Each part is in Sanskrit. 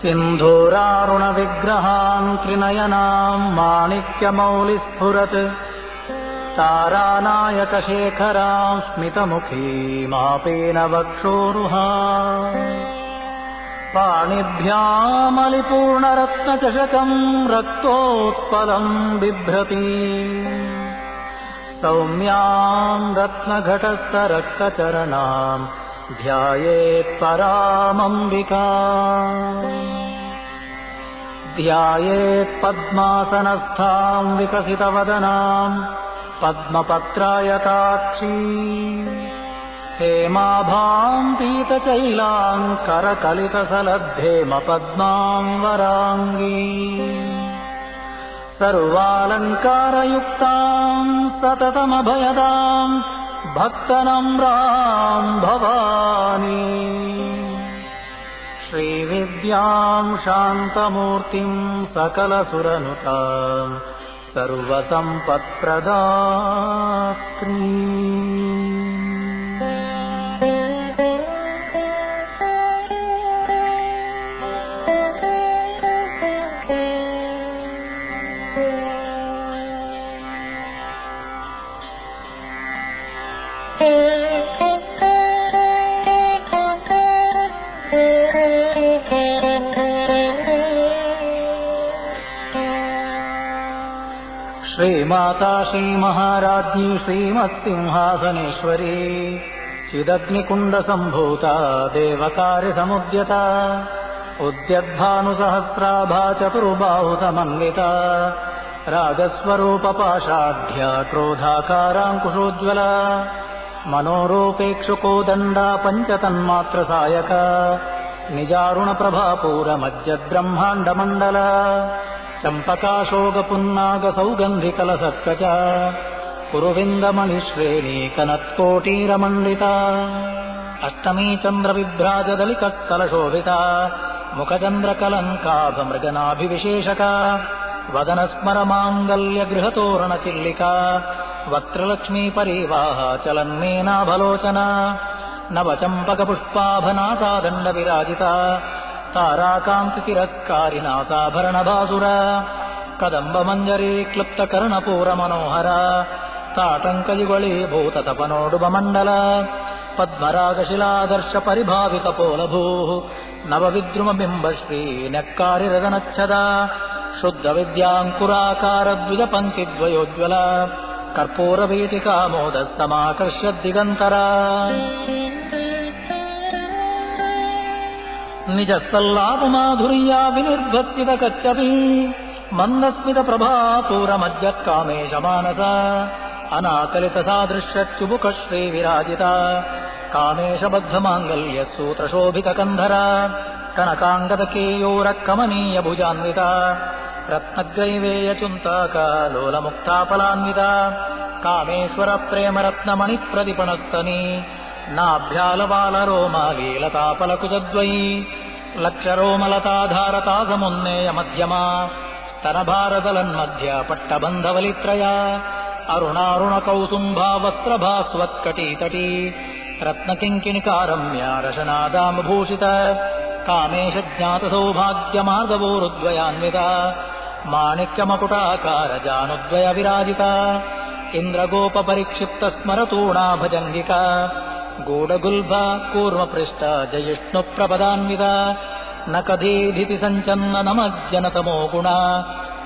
सिन्धूरारुणविग्रहान् त्रिनयनाम् माणिक्यमौलिस्फुरत् तारानायकशेखराम् स्मितमुखीमापेनवक्षोरुहा पाणिभ्यामलिपूर्णरत्नचषकम् रक्तोत्पलम् बिभ्रति सौम्याम् रत्नघटस्थरक्तचरणाम् ध्यायेत्परामम्बिका ध्यायेत्पद्मासनस्थाम् विकसितवदनाम् पद्मपत्रायताक्षी हेमाभाम् पीतचैलाम् करकलितसलद्धेमपद्माम् वराङ्गी सर्वालङ्कारयुक्ताम् सततमभयदाम् भक्तनम्राम् भवानी श्रीविद्याम् शान्तमूर्तिम् सकलसुरनुताम् सर्वसम्पत्प्रदात्री श्रीमाता श्रीमहाराज्ञी श्रीमत्सिंहासनेश्वरी चिदग्निकुण्डसम्भूता देवकार्यसमुद्यता उद्यद्भानुसहस्राभा चतुर्बाहुसमन्विता राजस्वरूपपाशाढ्या क्रोधाकाराङ्कुशोज्ज्वला मनोरूपेक्षुकोदण्डा पञ्चतन्मात्रसायका निजारुणप्रभापूरमज्जद्ब्रह्माण्डमण्डला चम्पकाशोकपुन्नागसौगन्धिकलसत्कचा कुरुविन्दमणिश्रेणी कनत्कोटीरमण्डिता अष्टमी चन्द्रविभ्राजदलिकस्थलशोभिता मुखचन्द्रकलङ्काभमृगनाभिविशेषका वदनस्मरमाङ्गल्यगृहतोरणचिल्लिका वक्त्रलक्ष्मीपरीवाह चलन्मेनाभलोचना नवचम्पकपुष्पाभनासादण्डविराजिता ताराकान्तितिरस्कारिनासाभरणभासुरा कदम्बमञ्जरी क्लुप्तकर्णपूरमनोहरा ताटङ्कयुगळीभूततपनोडुबमण्डला पद्मरागशिलादर्शपरिभावितपोलभूः नवविद्रुमबिम्बश्रीनक्कारिरदनच्छदा शुद्धविद्याङ्कुराकारद्विजपङ्क्तिद्वयोज्ज्वला कर्पूरवीटिकामोदः समाकर्ष्यद्दिगन्तरा निजसल्लापमाधुर्या विनिर्भत्सितकच्छपी मन्दस्मितप्रभापूरमज्जत्कामेशमानसा अनाकलितसादृश्यच्युबुकश्रीविराजिता कामेशबद्धमाङ्गल्यसूत्रशोभितकन्धरा कनकाङ्गदकेयोरकमनीयभुजान्विता रत्नग्रैवेयचुन्ताकालोलमुक्ताफलान्विता कामेश्वरप्रेमरत्नमणिप्रतिपणस्तनी नाभ्यालबालरोमालीलताफलकुजद्वयी लक्षरोमलताधारतासमुन्नेयमध्यमा स्तनभारदलन्मध्य पट्टबन्धवलित्रया अरुणारुणकौसुम्भा वस्त्रभास्वत्कटीतटी रत्नकिङ्किणिकारम्या रशनादामभूषित कामेशज्ञातसौभाग्यमार्गवोरुद्वयान्विता माणिक्यमकुटाकारजानुद्वयविराजिता इन्द्रगोपपरिक्षिप्तस्मरतूणा भजङ्गिका गूढगुल्भा कूर्मपृष्ठा जयिष्णुप्रपदान्विता नकधीधिति सञ्चन्न नमज्जनतमो गुणा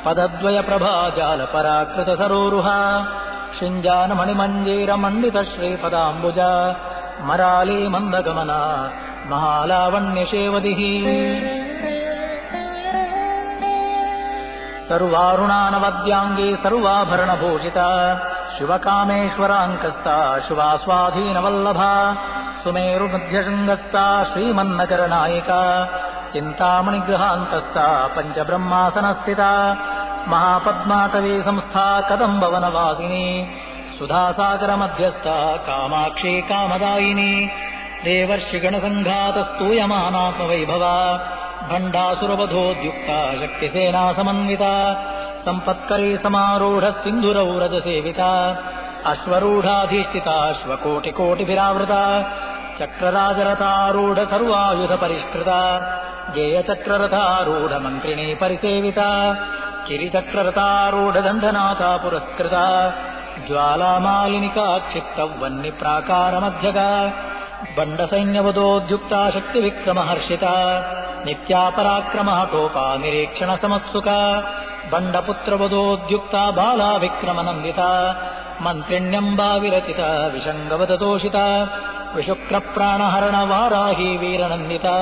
पदद्वयप्रभाजालपराकृतसरोरुहा शिञ्जानमणिमञ्जीरमण्डितश्रीपदाम्बुजा मराली मन्दगमना महालावण्यशेवदिः सर्वारुणानवद्याङ्गी सर्वाभरणभूषिता शिवकामेश्वराङ्कस्ता शिवास्वाधीनवल्लभा सुमेरुमध्यशृङ्गस्ता श्रीमन्नगरनायिका चिन्तामणिगृहान्तस्था पञ्चब्रह्मासनस्थिता महापद्माटवी संस्था कदम्बवनवासिनी सुधासागरमध्यस्था कामाक्षी कामदायिनी देवर्षिगणसङ्घातस्तूयमानात्मवैभवा भण्डासुरवधोद्युक्ता शक्तिसेना समन्विता सम्पत्करी समारूढ सिन्धुरौरजसेविता अश्वरूढाधिष्ठिता श्वकोटिकोटिभिरावृता चक्रराजरतारूढ सर्वायुध परिष्कृता गेयचक्ररथारूढमन्त्रिणी परिसेविता चिरिचक्ररथारूढदण्डनाथा पुरस्कृता ज्वालामालिनिका क्षिप्तवह्निप्राकारमध्यगा बण्डसैन्यवदोद्युक्ता शक्तिविक्रमहर्षिता नित्या पराक्रमहटोपा निरीक्षणसमत्सुका बण्डपुत्रवदोद्युक्ता बाला विक्रमनन्दिता मन्त्रिण्यम्बा विरचिता विषङ्गवदतोषिता विशुक्रप्राणहरणवाराही वीरनन्दिता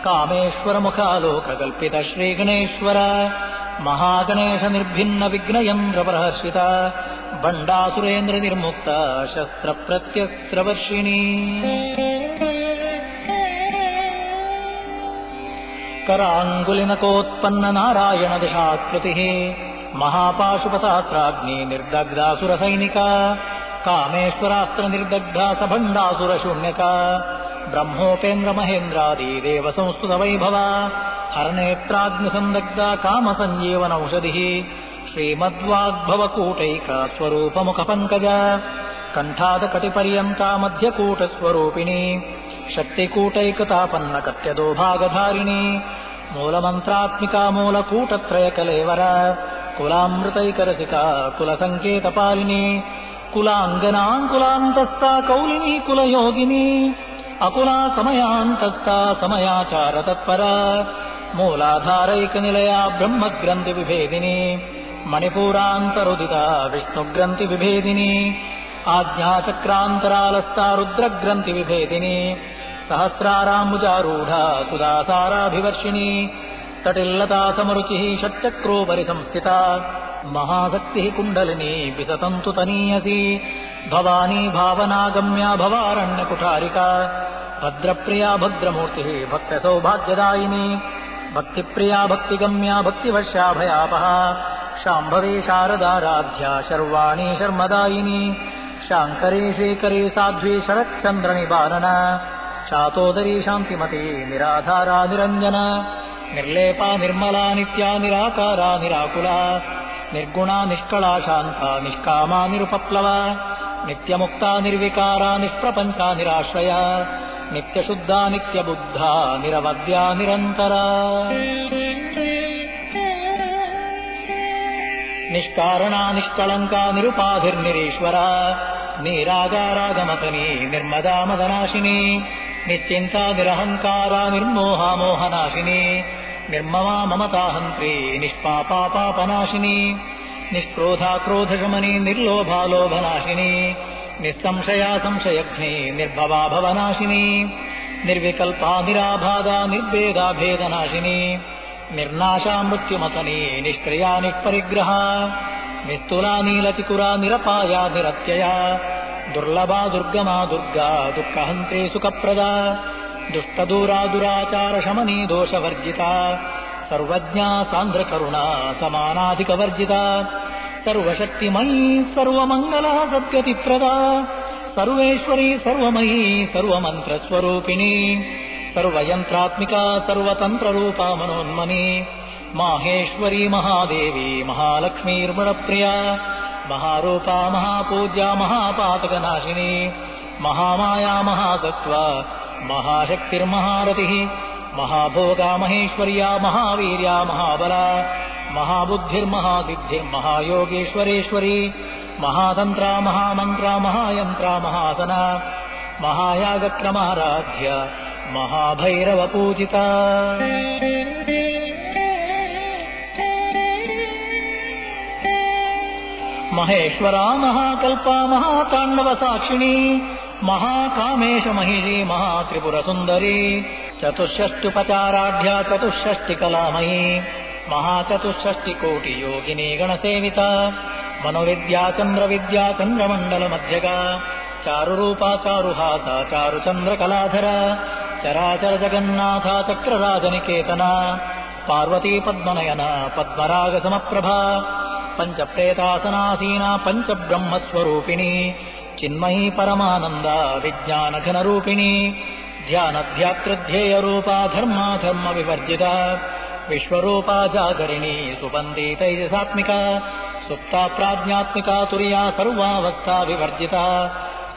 कामेश्वरमुखालोककल्पित श्रीगणेश्वर महागणेशनिर्भिन्नविघ्नयन्द्रप्रहर्षिता बण्डासुरेन्द्रनिर्मुक्ता शस्त्रप्रत्यस्त्रवर्षिणी कराङ्गुलिनकोत्पन्ननारायणदिशाकृतिः महापाशुपतास्त्राग्नि निर्दग्धासुरसैनिका कामेश्वरास्त्रनिर्दग्धा सभण्डासुरशून्यका ब्रह्मोपेन्द्रमहेन्द्रादि देवसंस्तुतवैभवा हरनेत्राग्निसन्दग्धा कामसञ्जीवनौषधिः श्रीमद्वाग्भवकूटैका स्वरूपमुखपङ्कजा कण्ठादकटिपर्यन्ता मध्यकूटस्वरूपिणी शक्तिकूटैकतापन्नकत्यदोभागधारिणी मूलमन्त्रात्मिका मूलकूटत्रयकलेवर कुलामृतैकरसिका कुलसङ्केतपालिनी कुलाङ्गनाङ्कुलान्तस्था कौलिनी कुलयोगिनी अकुला समयान्तस्था समयाचारतत्परा मूलाधारैकनिलया ब्रह्मग्रन्थिविभेदिनी मणिपूरान्तरुदिता विष्णुग्रन्थिविभेदिनी आज्ञाचक्रान्तरालस्था रुद्रग्रन्थिविभेदिनी सहस्राराम्बुजारूढा सुदासाराभिवर्षिणी तटिल्लता समरुचिः षट्चक्रोपरि संस्थिता महाशक्तिः कुण्डलिनी विसतन्तु तनीयसी भवानी भावनागम्या भवारण्यकुठारिका भद्रप्रिया भद्रमूर्तिः भक्तसौभाग्यदायिनी भक्तिप्रिया भक्तिगम्या भक्तिवर्षा भयापहा शाम्भवी शारदाराध्या शर्वाणी शर्मदायिनी शाङ्करी श्रीकरी साध्वी शरच्चन्द्रनिवारणा शातोदरी शान्तिमती निराधारा निरञ्जना निर्लेपा निर्मला नित्या निराकारा निराकुला निर्गुणा निष्कला शान्ता निष्कामा निरुपप्लवा नित्यमुक्ता निर्विकारा निष्प्रपञ्चा निराश्रया नित्यशुद्धा नित्यबुद्धा निरवद्या निरन्तरा निष्कारणा निष्कलङ्का निरुपाधिर्निरीश्वरा निरागारागमतनी निर्मदा मदनाशिनी निश्चिन्ता निरहङ्कारा निर्मोहा मोहनाशिनी निर्ममा ममताहन्त्री निष्पापा पापनाशिनी निष्क्रोधा क्रोधशमनी निर्लोभा लोभनाशिनी निस्संशया संशयघ्नी निर्भवा भवनाशिनी निर्विकल्पा निराबाधा निर्भेदा भेदनाशिनी निर्नाशा मृत्युमतनी निष्क्रिया निष्परिग्रहा निस्तुला नीलतिकुरा निरपाया निरत्यया दुर्लभा दुर्गमा दुर्गा दुःखहन्त्री सुखप्रदा दुष्टदूरा दुराचारशमनी दोषवर्जिता सर्वज्ञा सान्द्रकरुणा समानाधिकवर्जिता सर्वशक्तिमयी सर्वमङ्गला सद्गतिप्रदा सर्वेश्वरी सर्वमयी सर्वमन्त्रस्वरूपिणी सर्वयन्त्रात्मिका सर्वतन्त्ररूपा मनोन्मनी माहेश्वरी महादेवी महालक्ष्मीर्मुणप्रिया महारूपा महापूज्या महापातकनाशिनी महामाया महासत्त्वा महाशक्तिर्महारतिः महाभोगा महेश्वर्या महावीर्या महाबला महाबुद्धिर्महासिद्धिर्महायोगेश्वरेश्वरी महातन्त्रा महामन्त्रा महायन्त्रा महासना महायागक्रमाराध्य महाभैरवपूजिता महेश्वरा महाकल्पा महाताण्डवसाक्षिणी महाकामेशमहिषी महात्रिपुरसुन्दरी चतुष्षष्ट्युपचाराढ्या चतुष्षष्टिकलामयी महाचतुष्षष्टिकोटियोगिनी गणसेविता मनोविद्या चन्द्रविद्या चन्द्रमण्डलमध्यगा चारुरूपा चारुहासा चारुचन्द्रकलाधरा चराचर जगन्नाथा चक्रराजनिकेतना पार्वती पद्मनयना पद्मरागसमप्रभा पञ्चप्रेतासनासीना पञ्चब्रह्मस्वरूपिणी चिन्मयी परमानन्दा विज्ञानघनरूपिणी ध्यानध्यातृध्येयरूपा धर्माधर्मविवर्जिता विश्वरूपा जागरिणी सुबन्दी तैजसात्मिका सुप्ता प्राज्ञात्मिका तुर्या सर्वावस्था विवर्जिता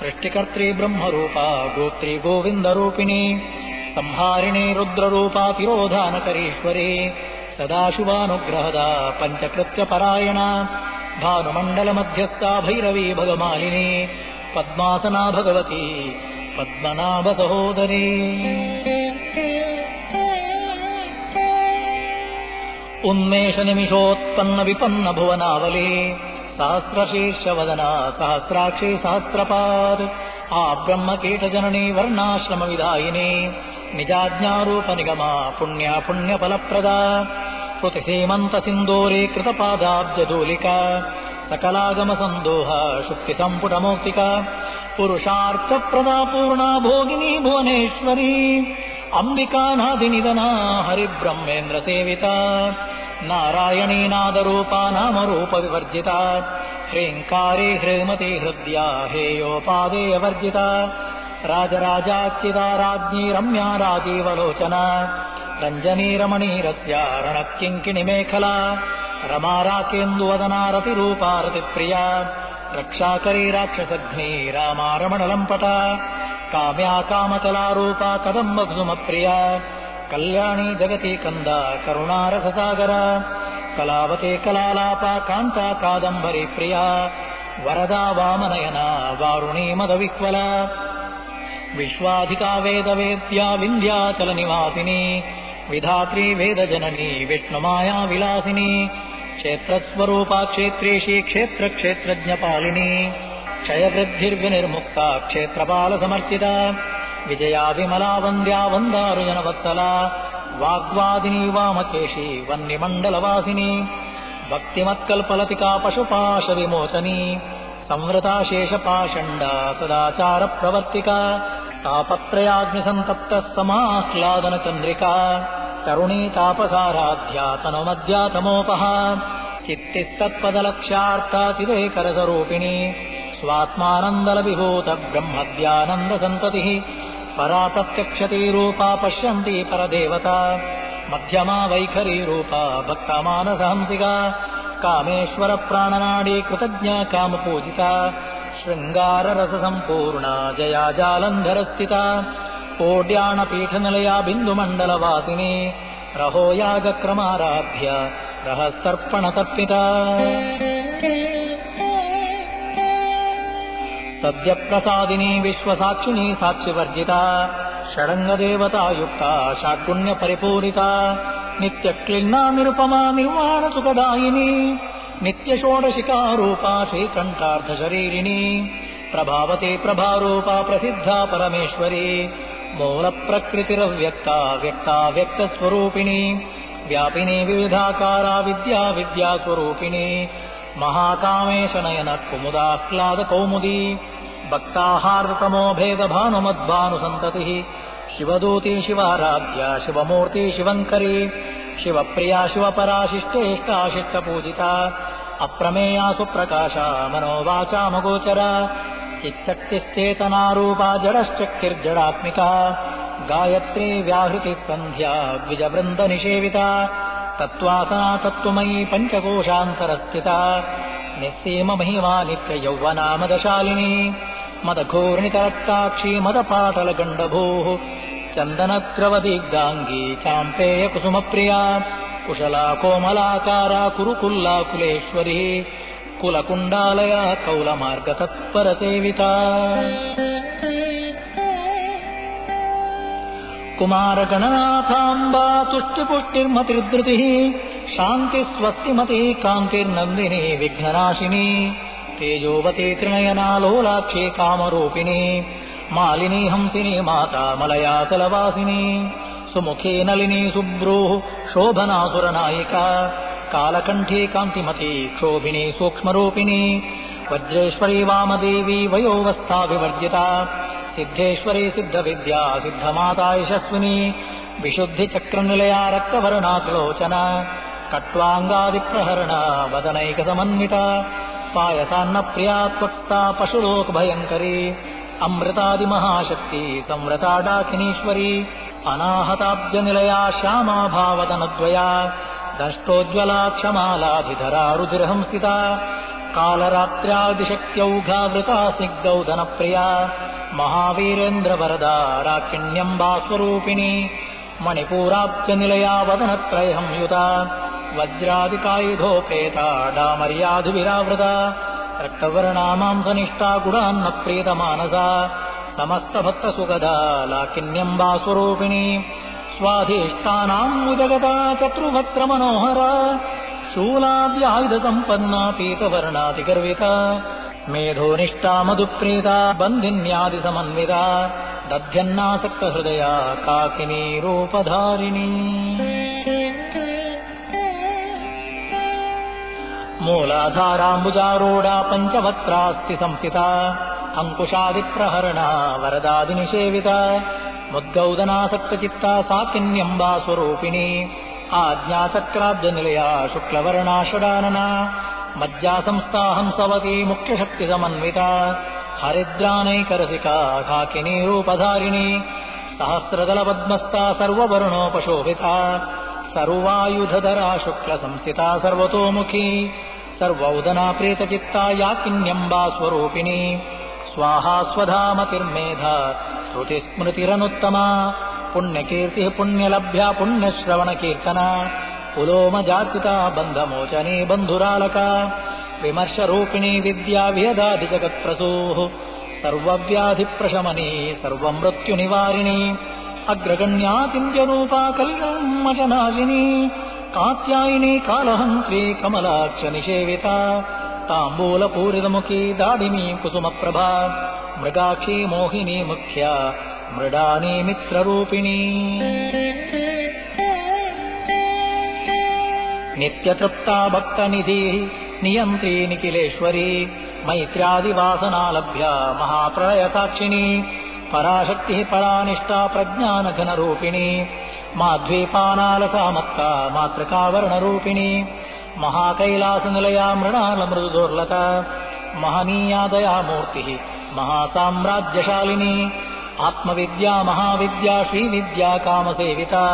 सृष्टिकर्त्री ब्रह्मरूपा गोत्री गोविन्दरूपिणी संहारिणी रुद्ररूपा तिरोधानकरीश्वरी सदाशिवानुग्रहदा पञ्चकृत्यपरायणा भानुमण्डलमध्यस्था भैरवी भगमालिनी पद्मासना भगवती पद्मनाभसहोदरी उन्मेषनिमिषोत्पन्नविपन्न भुवनावली सहस्रशीर्षवदना सहस्राक्षी सहस्रपाद आ ब्रह्मकीटजननी वर्णाश्रमविधायिनी निजाज्ञारूपनिगमा पुण्या पुण्यफलप्रदा श्रुतिसीमन्तसिन्दूरी कृतपादाब्जधूलिका सकलागमसन्दोहा शुक्तिसम्पुटमौक्तिका पुरुषार्थप्रदा पूर्णा भोगिनी भुवनेश्वरी अंबिकानादिनिधना हरिब्रह्मेन्द्रसेविता नारायणी नादरूपा नामरूपविवर्जिता ह्रीङ्कारी ह्रीमती हृद्या हेयोपादेयवर्जिता राजराजाच्युता राज्ञी रम्या राजीवलोचना रञ्जनी रमणीरस्या रणकिङ्किणिमेखला रमा राकेन्दुवदना रतिरूपा रतिप्रिया रक्षाकरी राक्षसघ्नी रामा रमणलम्पटा काम्या कामकलारूपा कदम्बकुसुमप्रिया कल्याणी जगती कन्दा करुणारससागरा कलावती कलालापा कान्ता कादम्बरी प्रिया वरदा वामनयना वारुणी मदविह्वला विश्वाधिका वेदवेद्या विन्ध्याचलनिवासिनी विधात्री वेदजननी विष्णुमाया विलासिनी क्षेत्रस्वरूपा क्षेत्रीशी क्षेत्रक्षेत्रज्ञपालिनी क्षयवृद्धिर्विनिर्मुक्ता क्षेत्रपालसमर्चिता विजया विमला वन्द्या वन्दारुजनवत्सला वाग्वादिनी वामकेशी वह्निमण्डलवासिनी भक्तिमत्कल्पलतिका पशुपाशविमोचनी संवृता शेषपाषण्डा सदाचारप्रवर्तिका तापत्रयाग्निसन्तप्तः समाह्लादनचन्द्रिका तरुणी तापसाराध्या तनुमध्यातमोपहा चित्तिस्तत्पदलक्ष्यार्थातिदेकरसरूपिणी स्वात्मानन्दलविभूतब्रह्मद्यानन्दसन्ततिः परा प्रत्यक्षतीरूपा पश्यन्ती परदेवता मध्यमा वैखरीरूपा भक्तमानसहंसिका कामेश्वरप्राणनाडी कृतज्ञा कामपूजिता शृङ्गाररससम्पूर्णा जया जालन्धरस्थिता कोड्याणपीठनिलया बिन्दुमण्डलवासिनी रहोयागक्रमाराध्य रहस्तर्पणतर्पिता सद्यप्रसादिनी विश्वसाक्षिणी साक्षिवर्जिता षडङ्गदेवतायुक्ता षड्गुण्यपरिपूरिता नित्यक्लिन्ना निरुपमा निर्वाणसुखदायिनी नित्यषोडशिकारूपा श्रीकण्ठार्धशरीरिणी प्रभावती प्रभारूपा प्रसिद्धा परमेश्वरी मूलप्रकृतिरव्यक्ता व्यक्ता व्यक्तस्वरूपिणी व्यापिनी विविधाकारा विद्या विद्यास्वरूपिणी महाकामेशनयन कुमुदाह्लादकौमुदी भक्ताहारतमो भेदभानुमद्भानुसन्ततिः शिवदूती शिवाराध्या शिवमूर्ति शिवङ्करी शिवप्रिया शिवपराशिष्टेष्टा शिष्टपूजिता अप्रमेया सुप्रकाशा मनोवाचामगोचरा चिच्छक्तिश्चेतनारूपा जडश्चक्तिर्जडात्मिका गायत्री व्याहृतिः सन्ध्या द्विजवृन्दनिषेविता तत्त्वासना तत्त्वमयी पञ्चकोशान्तरस्थिता निःसीममहिमा नित्ययौवना मदशालिनी मदघूर्णितरक्ताक्षी मदपाटलगण्डभूः चन्दनद्रवदिग्धाङ्गी चाम्पेयकुसुमप्रिया कुशला कोमलाकारा कुरुकुल्ला कुलेश्वरी कुलकुण्डालया कौलमार्गतत्परसेविता कुमारगणनाथाम्बा तुष्टिपुष्टिर्मतिर्धृतिः शान्तिस्वस्तिमती कान्तिर्नन्दिनी विघ्ननाशिनी तेजोवती त्रिनयना लोलाक्षी कामरूपिणी मालिनी हंसिनी माता मलयाचलवासिनी सुमुखी नलिनी सुब्रूः शोभनासुरनायिका कालकण्ठी कान्तिमती क्षोभिनी सूक्ष्मरूपिणी वज्रेश्वरी वामदेवी वयोवस्थाविवर्जिता सिद्धेश्वरी सिद्धविद्या सिद्धमाता यशस्विनी विशुद्धिचक्रनिलया रक्तवर्णात्लोचना कट्वाङ्गादिप्रहरणा वदनैकसमन्विता पायसान्नप्रिया त्वक्ता पशुलोकभयङ्करी अमृतादिमहाशक्ति संवृता डाकिनीश्वरी अनाहताब्जनिलया श्यामा भावदनद्वया दष्टोज्ज्वला क्षमालाधिधरा रुधिरहंसिता कालरात्र्यादिशक्त्यौघावृता स्निग्धौधनप्रिया महावीरेन्द्रवरदा राकिण्यम्बा स्वरूपिणी मणिपूराब्जनिलया वदनत्रयसंयुता वज्रादिकायुधोपेता डामर्याधिविरावृता रक्तवर्णा मांसनिष्ठा गुणान्नप्रीतमानसा समस्तभक्तसुगदा लाकिन्यम्बा स्वरूपिणी स्वाधिष्ठानाम्बुजगता चतुर्वक्त्रमनोहरा शूलाद्यायुधसम्पन्ना पीतवर्णातिगर्विता मेधोनिष्ठा मधुप्रीता बन्धिन्यादिसमन्विता दध्यन्नासक्तहृदया काकिनी रूपधारिणी मूलाधाराम्बुजारूढा पञ्चवक्त्रास्ति संस्थिता अंकुशादिप्रहरणा वरदादिनिषेविता मुद्गौदनासक्तचित्ता साकिन्यम्बा स्वरूपिणी आज्ञाचक्राब्जनिलया शुक्लवर्णा षडानना मज्जासंस्था हंसवती मुख्यशक्तिसमन्विता हरिद्रानैकरसिका काकिनी रूपधारिणी सहस्रदलपद्मस्था सर्ववर्णोपशोभिता सर्वायुधधरा शुक्लसंस्थिता सर्वतोमुखी सर्वौदना प्रीतचित्ता याकिन्यम्बा स्वरूपिणी स्वाहा स्वधामतिर्मेधा श्रुतिस्मृतिरनुत्तमा पुण्यकीर्तिः पुण्यलभ्या पुण्यश्रवणकीर्तना पुलोमजाचिता बन्धमोचनी बन्धुरालका विमर्शरूपिणी विद्या वियदाधिजगत्प्रसूः सर्वव्याधिप्रशमनी सर्वमृत्युनिवारिणी अग्रगण्या चिन्त्यरूपा कल्यमशनाशिनी कात्यायिनी कालहन्त्री कमलाक्षनिषेविता ताम्बूलपूरितमुखी दाडिमी कुसुमप्रभा मृगाक्षी मोहिनी मुख्या मृडानी मित्ररूपिणी नित्यतृप्ता भक्तनिधिः नियन्त्री निखिलेश्वरी मैत्र्यादिवासनालभ्या महाप्रलयसाक्षिणी पराशक्तिः परानिष्ठा प्रज्ञानघनरूपिणी माध्वीपानालसामत्ता मातृकावर्णरूपिणी महाकैलासनिलया मृणालमृदुदुर्लता महनीया दयामूर्तिः महासाम्राज्यशालिनी आत्मविद्या महाविद्या श्रीविद्या कामसेविता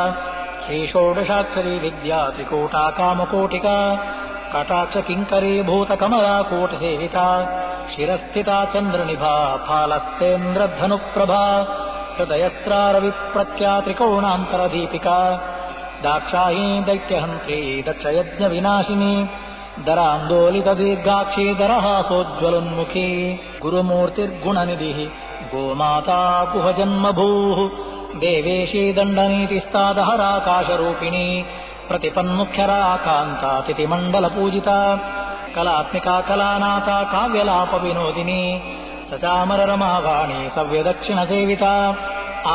श्रीषोडशाक्षरी विद्या त्रिकूटा कामकोटिका कटाक्षकिङ्करी भूतकमलाकोटिसेविता शिरस्थिता चन्द्रनिभा फालस्तेन्द्रधनुप्रभा हृदयस्त्रारविप्रख्या त्रिकोणान्तरदीपिका दाक्षायी दैत्यहन्त्री दक्षयज्ञविनाशिनी दरान्दोलितदीर्घाक्षी दरहासोज्ज्वलोन्मुखी गुरुमूर्तिर्गुणनिधिः गोमाता गुहजन्मभूः देवेशी दण्डनीतिस्तादहराकाशरूपिणी प्रतिपन्मुख्यरा कान्ता तिथिमण्डलपूजिता कलात्मिका कलानाथा काव्यलापविनोदिनी सचामररमावाणी सव्यदक्षिणसेविता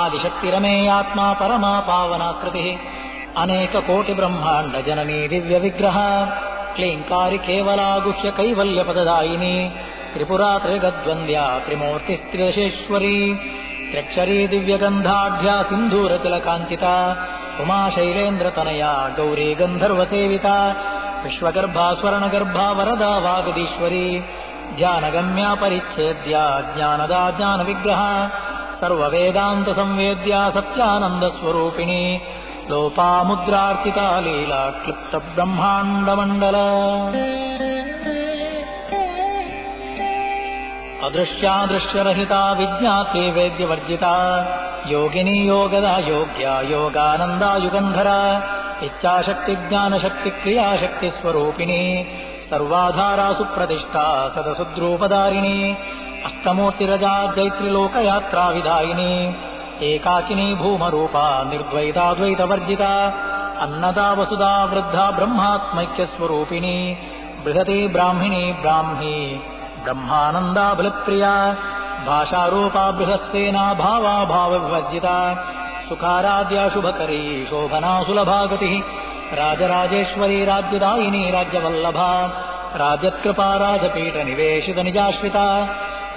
आदिशक्तिरमेयात्मा परमा पावनाकृतिः अनेककोटिब्रह्माण्डजननी दिव्यविग्रह क्लीङ्कारी केवला गुह्य कैवल्यपददायिनी त्रिपुरा त्रिगद्वन्द्या त्रिमूर्तिस्त्रिदशेश्वरी त्र्यक्षरी दिव्यगन्धाढ्या सिन्धूरतिलकाञ्चिता उमाशैलेन्द्रतनया गौरी गन्धर्वसेविता विश्वगर्भा स्वर्णगर्भा वरदा वागदीश्वरी ध्यानगम्या परिच्छेद्या ज्ञानदा ज्ञानविग्रह सर्ववेदान्तसंवेद्या सत्यानन्दस्वरूपिणी लोपामुद्रार्चिता लीला क्लिप्तब्रह्माण्डमण्डला अदृश्यादृश्यरहिता विज्ञाते वेद्यवर्जिता योगिनी योगदा योग्या योगानन्दा युगन्धरा इच्छाशक्तिज्ञानशक्तिक्रियाशक्तिस्वरूपिणी सर्वाधारा सुप्रतिष्ठा सदसुद्रूपधारिणी अष्टमूर्तिरजा जैत्रिलोकयात्राविदायिनी एकाकिनी भूमरूपा निर्द्वैताद्वैतवर्जिता अन्नदा वसुधा वृद्धा ब्रह्मात्मैक्यस्वरूपिणी बृहती ब्राह्मिणी ब्राह्मी ब्रह्मानन्दा बलप्रिया भाषारूपा बृहत्सेना भावा भावविवर्जिता सुखाराध्या शुभकरी शोभना सुलभागतिः राजराजेश्वरी राज्यदायिनी राज्यवल्लभा राजत्कृपा राजपीठनिवेशितनिजाश्रिता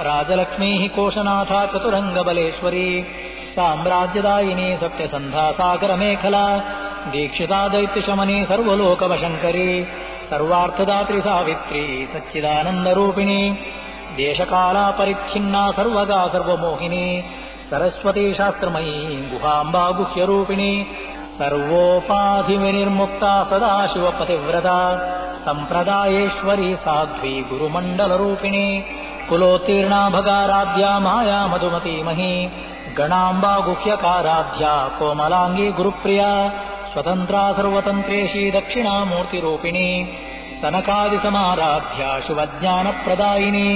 राजलक्ष्मीः कोशनाथा चतुरङ्गबलेश्वरी साम्राज्यदायिनी सत्यसन्धा सागरमेखला दीक्षिता दैत्यशमनी सर्वलोकवशङ्करी सर्वार्थदात्री सावित्री सच्चिदानन्दरूपिणी देशकाला परिच्छिन्ना सर्वगा सर्वमोहिनी सरस्वती शास्त्रमयी गुहाम्बा गुह्यरूपिणी सर्वोपाधिविनिर्मुक्ता सदाशिवपतिव्रता సంప్రదాయేశ్వరీ సాధ్వీ గురుమండలరూపిణి కులోత్తీర్ణా భగారాధ్యా మాయా మధుమతీమహి గణాంబా గుహ్యకారాధ్యా కోమలాంగీ గురుప్రియా స్వతంత్రా సర్వతంత్రేషీ దక్షిణామూర్తిరూపిణి సనకాది సమారాధ్యా శివజ్ఞానప్రదాయిని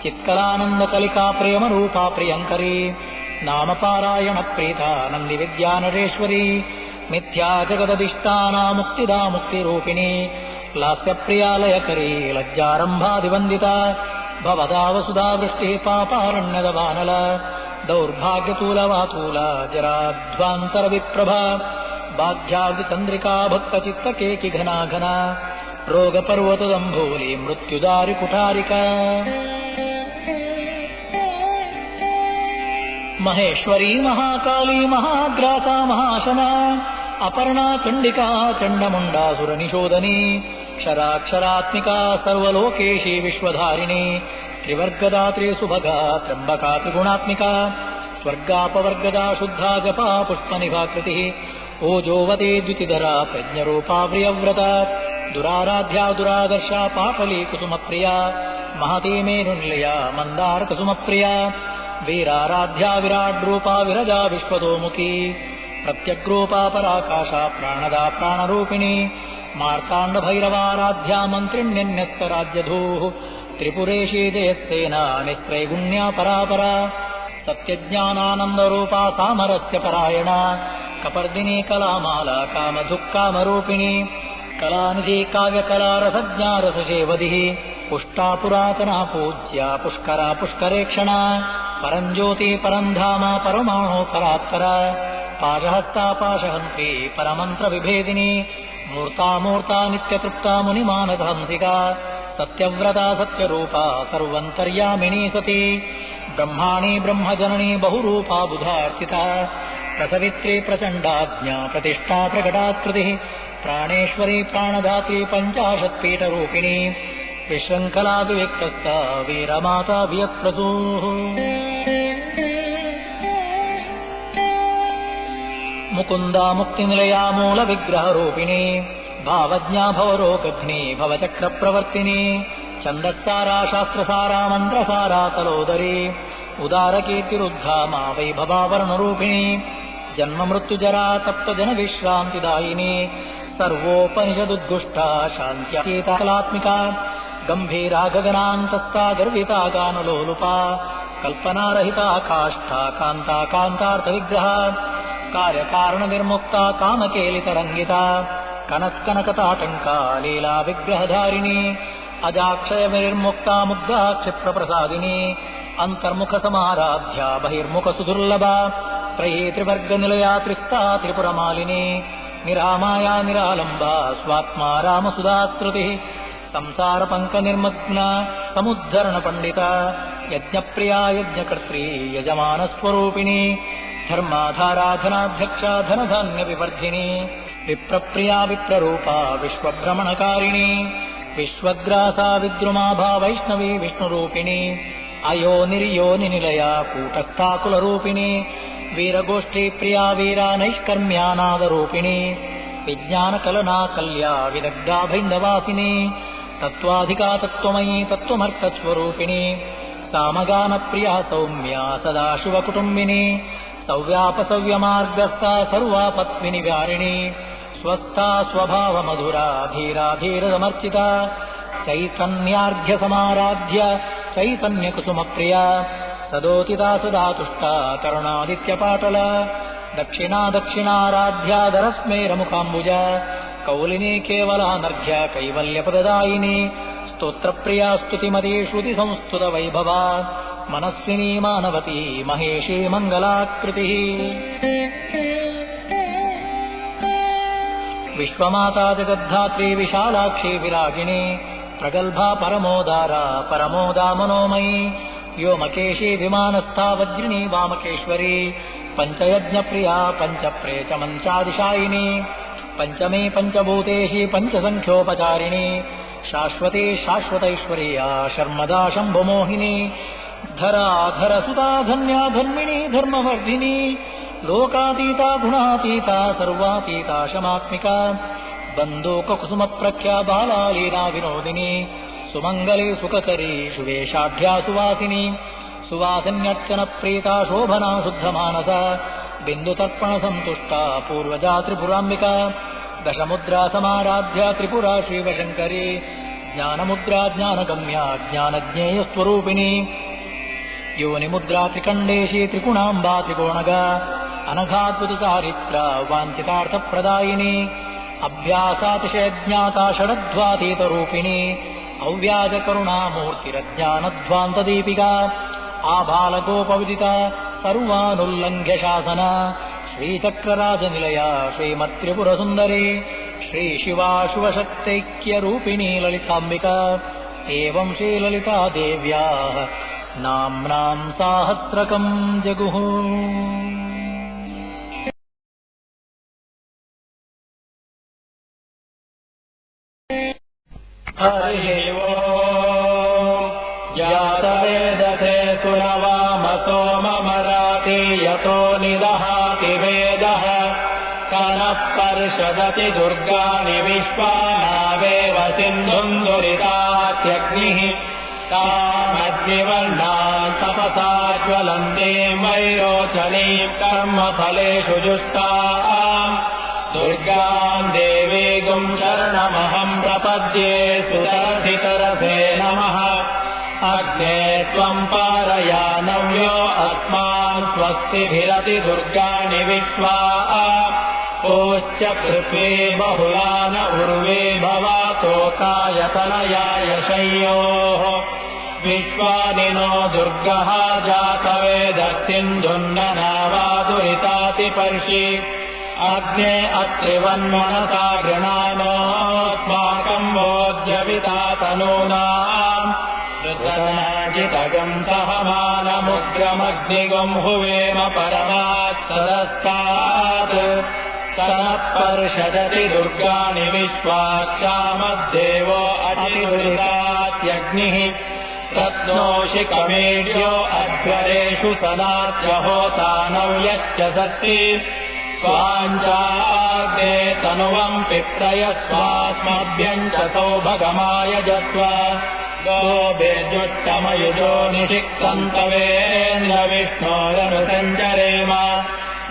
చిత్కలానందకలికా ప్రేమరూపా ప్రియంకరీ నామపారాయణ ప్రీత నంది విద్యానరేశ్వరీ మిథ్యా జగదధిష్టానా ముక్తిదా ముక్తిరూపిణి లాస్యప్రియాలయకరీ లజ్జారంభాదివందిత భవదా వసుదా వృష్టి పాపారణ్యదవానల దౌర్భాగ్యతూలవాతూల జరాధ్వాంతర విప్రభ బాధ్యాది చంద్రికా భక్త చిత్తకేకి ఘనాఘన రోగపర్వతదంభూలి మృత్యుదారి కుఠారిక మహేశ్వరీ మహాకాళీ మహాగ్రాసా మహాశన అపర్ణా చండికా చండముండాసుర నిషోదనీ క్షరాక్షరాత్మికా సర్వలోకేశీ విశ్వధారిణి త్రివర్గదాత్రి సుభగా త్ర్యంబకా త్రిగుణాత్మికా స్వర్గాపవర్గదా శుద్ధా జపా పుష్పనిభాకృతి ఓజోవతే ద్యుతిధరా ప్రజ్ఞరూపా ప్రియవ్రత దురారాధ్యా దురాదర్శా పాటలీ కుసుమప్రియా మహతీ మేనునిలయా మందార కుసుమప్రియా వీరారాధ్యా విరాడ్రూపా విరజా విశ్వతోముఖీ ప్రత్యగ్రూపా పరాకాశా ప్రాణదా ప్రాణరూపిణి మార్తాండ భైరవారాధ్యా మంత్రిణ్యన్యస్తరాజ్యధూ త్రిపురేశీ జయసేనా నిస్త్రైగుణ్యా పరాపరా సత్యజ్ఞానానందరూపా సామరస్య పరాయణ కపర్దినీ కళామాలా కామధుక్కామరూపిణి కళానిధి కావ్యకళారసజ్ఞారససేవది పుష్టా పురాతనా పూజ్య పుష్కరా పుష్కరేక్షణ పరంజ్యోతి పరంధామ పరమాణో పరాత్పర పాశహస్తా పాశహంత్రి పరమంత్ర విభేదిని మూర్తామూర్తా నిత్యతృప్తా మునిమానధంసికా సత్యవ్రతా సత్యరూపా సర్వంతర్యామినీ సతి బ్రహ్మాణి బ్రహ్మజననీ బహురూపా బుధార్చిత ప్రసవిత్రీ ప్రచండాజ్ఞా ప్రతిష్టా ప్రకటాకృతి ప్రాణేశ్వరీ ప్రాణదాత్రీ పంచాశత్పీఠరూపిణి విశృంఖలా వివిక్తస్థ వీరమాతా వియత్ప్రసూ ముకుందా ముక్తినిలయా మూల విగ్రహరూపిణి భావజ్ఞా భవరోగఘ్ని భవచక్ర ప్రవర్తిని ఛందస్సారా శాస్త్రసారా మంత్రసారా తలోదరి ఉదారకీర్తిరుద్ధామా వైభవావరణరూపిణి జన్మ మృత్యుజరా తప్తజన విశ్రాంతిదాయిని సర్వోపనిషదుద్గుష్టా శాంత్యతీతాకలాత్మికా గంభీరా గగనాంతస్థా గర్వితా గానలోలుపా కల్పనారహితా కాష్ఠా కాంతా కాంతార్థ విగ్రహ కార్యకారణ నిర్ముక్తా కామకేలితరంగిత కనకనకతాటంకా లీలా విగ్రహధారిణి అజాక్షయ నిర్ముక్తా ముగ్ధా క్షిప్రప్రసాదిని అంతర్ముఖ సమారాధ్యా బహిర్ముఖ సుదుర్లభ త్రయీ త్రివర్గ నిలయా త్రిస్థా త్రిపురమాలిని నిరామాయా నిరాలంబా స్వాత్మా రామసుధాస్మృతి సంసార పంక నిర్మగ్న సముద్ధరణ పండిత యజ్ఞప్రియా యజ్ఞకర్త్రీ యజమాన స్వరూపిణి ధర్మాధారాధనాధ్యక్ష ధనధాన్య వివర్ధిని విప్రప్రియా విప్రరూపా విశ్వభ్రమణకారిణి విశ్వగ్రాసా విద్రుమాభా వైష్ణవీ విష్ణురూపిణి అయో నిర్యోని నిలయా కూటస్థాకులరూపిణి వీరగోష్ఠీ ప్రియా వీరా నైష్కర్మ్యానాదరూపిణి విజ్ఞానకలనా కల్యా విదగ్ధా భైందవాసిని తత్వాధికా తత్వమయీ తత్వమర్థస్వరూపిణి సామగాన ప్రియా సౌమ్యా సదాశివకుటుంబిని సవ్యాపసవ్యమార్గస్థా సర్వాపత్విని వ్యారిణి స్వస్థా స్వభావ మధురా ధీరా ధీరసమర్చిత చైతన్యార్ఘ్య సమారాధ్య చైతన్య కుసుమ ప్రియ సదోతితా సదా తుష్టా కరుణాదిత్య పాటల దక్షిణా దక్షిణారాధ్యాధరస్మేరముఖాంబుజ కౌలినీ కేవలానర్ఘ్య కైవల్యపదదాయిని స్తోత్రప్రియా స్తుతిమతీ శ్రుతి సంస్తుత వైభవ మనస్వినీ మానవతీ మహేషీ మంగళాకృతి విశ్వమాతా జగద్ధాత్రీ విశాలాక్షీ విరాగిణి ప్రగల్భా పరమోదారా పరమోదా మనోమయీ వ్యోమకేశీ విమానస్థా వజ్రిణీ వామకేశ్వరీ పంచయజ్ఞ ప్రియా పంచప్రేచ మంచాదిశాయిని పంచమే పంచభూతేషి పంచసంఖ్యోపచారిణి శాశ్వతే శాశ్వతైశ్వర్యా శర్మదా శంభుమోహిని ధరాధర సుతా ధన్యా ధర్మిణీ ధర్మవర్ధిని లోకాతీతా గుణాతీతా సర్వాతీతా శమాత్మికా बन्दूककुसुमप्रख्या बालालीला विनोदिनी सुमङ्गली सुखकरी सुवेशाढ्या सुवासिनी सुवासिन्यर्चनप्रीता शोभना शुद्धमानसा बिन्दुतर्पणसन्तुष्टा पूर्वजा त्रिपुराम्बिका दशमुद्रा समाराध्या त्रिपुरा श्रीवशङ्करी ज्ञानमुद्रा ज्ञानगम्या ज्ञानज्ञेयस्वरूपिणी योनिमुद्रा त्रिकण्डेशी त्रिगुणाम्बा त्रिकोणगा अनघाद्भुतचारित्रा वाञ्छितार्थप्रदायिनी अभ्यासातिशयज्ञाता षडध्वातीतरूपिणी अव्याजकरुणामूर्तिरज्ञानध्वान्तदीपिका आबालगोपविदिता सर्वानुल्लङ्घ्य शासना श्रीचक्रराजनिलया श्रीमत्त्रिपुरसुन्दरी श्रीशिवा शुभशक्तैक्यरूपिणी ललिताम्बिका एवं श्रीललिता देव्याः नाम्नां साहस्रकं जगुः। हरिः ओम् जातवेदसे सुरवामसो ममराति यतो निदहाति वेदः कनः पर्षदति दुर्गाणि विश्वानावेव सिन्धुम् दुरितात्यग्निः तामग्निवर्णान् तपसा ज्वलन्तीम् वैरोचनीम् कर्मफलेषु जुष्टाम् दुर्गाम् देवीगुम् शरणमहम् प्रपद्ये सुतरधितरसे नमः अग्ने त्वम् पारयानव्यो अस्मान् स्वस्तिभिरति दुर्गाणि विश्वा ओश्च पृथ्वी बहुलान उर्वे भवातोकायतनयाय शय्योः विश्वानि नो दुर्गः जातवेदस्सिन्धुन्ननावादुरितातिपर्षि अग्ने अत्रिवन्मनसा गृणानोऽस्माकम् वोज्यविता तनूनाम् ऋतनाजितगम् सहमानमुग्रमग्निगम् हुवेम परमात्तरस्तात् तनःपर्षदति दुर्गाणि विश्वाक्षामद्देवो अतिदुरितात्यग्निः रत्नोषि कमेड्यो अध्वरेषु सदात्यहोतानव्यश्च सत्ति स्वाञ्चाग्ने तनुवम् पिप्रयस्वास्मभ्यम् च सौभगमायजस्व गोभिर्जुष्टमयुजो निषिक्तन्तवेन्द्रविष्णोरनुसञ्चरेम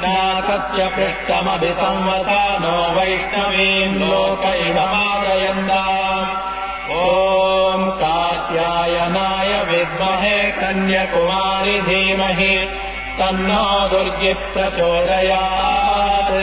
नाकस्य पृष्ठमभिसंवता नो वैष्णवीम् लोकैवमादयन्ताम् ॐ कात्यायनाय विद्महे कन्याकुमारी धीमहि तन्नो दुर्गी प्रचोदयात्।